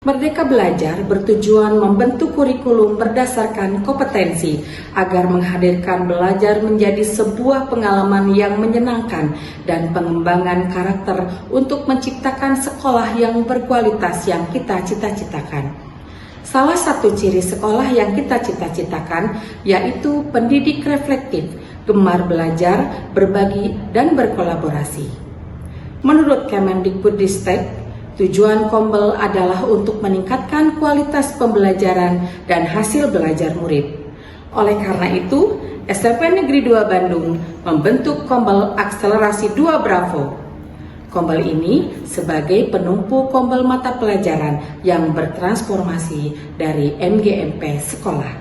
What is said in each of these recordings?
Merdeka Belajar bertujuan membentuk kurikulum berdasarkan kompetensi agar menghadirkan belajar menjadi sebuah pengalaman yang menyenangkan dan pengembangan karakter untuk menciptakan sekolah yang berkualitas yang kita cita-citakan. Salah satu ciri sekolah yang kita cita-citakan yaitu pendidik reflektif, gemar belajar, berbagi, dan berkolaborasi. Menurut Kemendikbudristek, tujuan Kombel adalah untuk meningkatkan kualitas pembelajaran dan hasil belajar murid. Oleh karena itu, SMP Negeri 2 Bandung membentuk Kombel Akselerasi 2 Bravo. Kombel ini sebagai penumpu kombel mata pelajaran yang bertransformasi dari MGMP sekolah.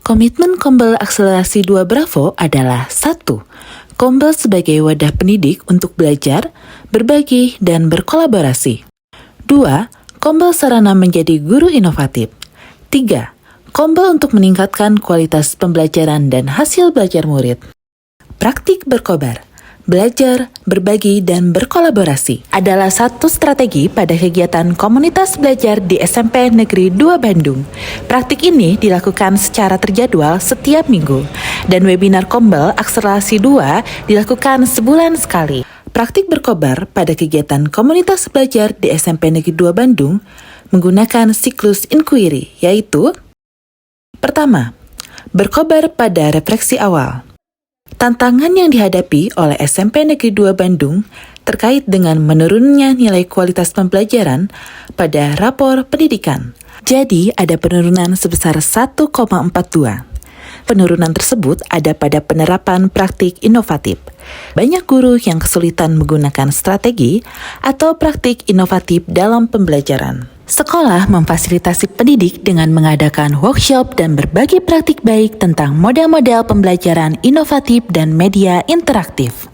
Komitmen Kombel Akselerasi 2 Bravo adalah 1. Kombel sebagai wadah pendidik untuk belajar, berbagi, dan berkolaborasi. 2. Kombel sarana menjadi guru inovatif. 3. Kombel untuk meningkatkan kualitas pembelajaran dan hasil belajar murid. Praktik berkobar, belajar, berbagi, dan berkolaborasi adalah satu strategi pada kegiatan komunitas belajar di SMP Negeri 2 Bandung. Praktik ini dilakukan secara terjadwal setiap minggu, dan webinar Kombel Akselerasi 2 dilakukan sebulan sekali. Praktik berkobar pada kegiatan komunitas belajar di SMP Negeri 2 Bandung menggunakan siklus inquiry, yaitu: pertama, berkobar pada refleksi awal. Tantangan yang dihadapi oleh SMP Negeri 2 Bandung terkait dengan menurunnya nilai kualitas pembelajaran pada rapor pendidikan. Jadi, ada penurunan sebesar 1,42. Penurunan tersebut ada pada penerapan praktik inovatif. Banyak guru yang kesulitan menggunakan strategi atau praktik inovatif dalam pembelajaran. Sekolah memfasilitasi pendidik dengan mengadakan workshop dan berbagi praktik baik tentang model-model pembelajaran inovatif dan media interaktif.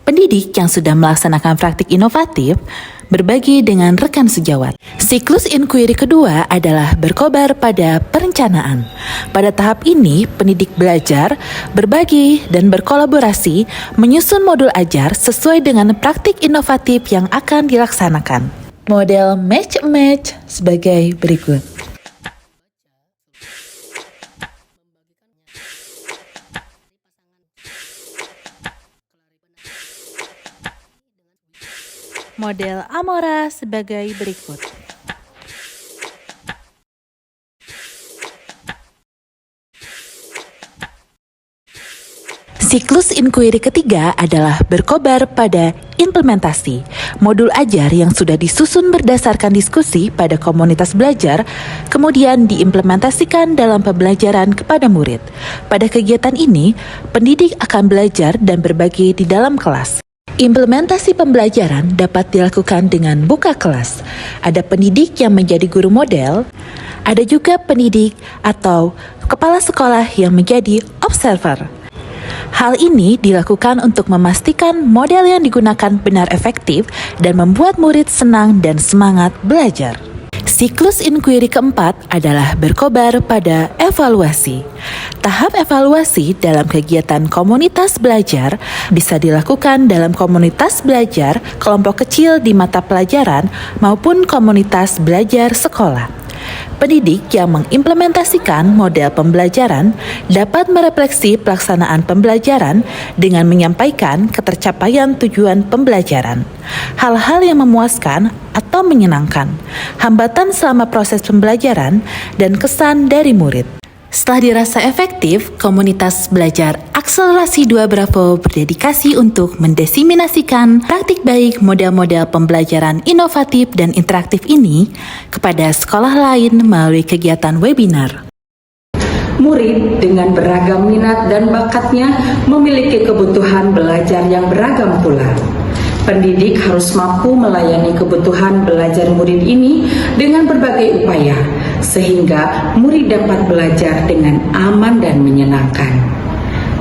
Pendidik yang sudah melaksanakan praktik inovatif berbagi dengan rekan sejawat. Siklus inquiry kedua adalah berkobar pada perencanaan. Pada tahap ini, pendidik belajar, berbagi, dan berkolaborasi menyusun modul ajar sesuai dengan praktik inovatif yang akan dilaksanakan. Model match-match sebagai berikut. Model Amora sebagai berikut. Siklus inquiry ketiga adalah berkobar pada implementasi. Modul ajar yang sudah disusun berdasarkan diskusi pada komunitas belajar, kemudian diimplementasikan dalam pembelajaran kepada murid. Pada kegiatan ini, pendidik akan belajar dan berbagi di dalam kelas. Implementasi pembelajaran dapat dilakukan dengan buka kelas. Ada pendidik yang menjadi guru model, ada juga pendidik atau kepala sekolah yang menjadi observer. Hal ini dilakukan untuk memastikan model yang digunakan benar efektif dan membuat murid senang dan semangat belajar. Siklus inquiry keempat adalah berkobar pada evaluasi. Tahap evaluasi dalam kegiatan komunitas belajar bisa dilakukan dalam komunitas belajar, kelompok kecil di mata pelajaran, maupun komunitas belajar sekolah. Pendidik yang mengimplementasikan model pembelajaran dapat merefleksi pelaksanaan pembelajaran dengan menyampaikan ketercapaian tujuan pembelajaran, hal-hal yang memuaskan atau menyenangkan, hambatan selama proses pembelajaran, dan kesan dari murid. Setelah dirasa efektif, komunitas belajar Akselerasi 2 Bravo berdedikasi untuk mendesiminasikan praktik baik model-model pembelajaran inovatif dan interaktif ini kepada sekolah lain melalui kegiatan webinar. Murid dengan beragam minat dan bakatnya memiliki kebutuhan belajar yang beragam pula. Pendidik harus mampu melayani kebutuhan belajar murid ini dengan berbagai upaya, sehingga murid dapat belajar dengan aman dan menyenangkan.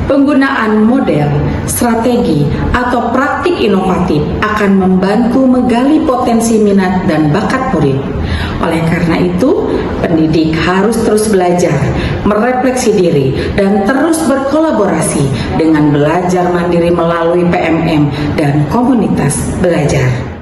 Penggunaan model, strategi, atau praktik inovatif akan membantu menggali potensi minat dan bakat murid. Oleh karena itu, pendidik harus terus belajar, merefleksi diri, dan terus berkolaborasi dengan belajar mandiri melalui PMM dan komunitas belajar.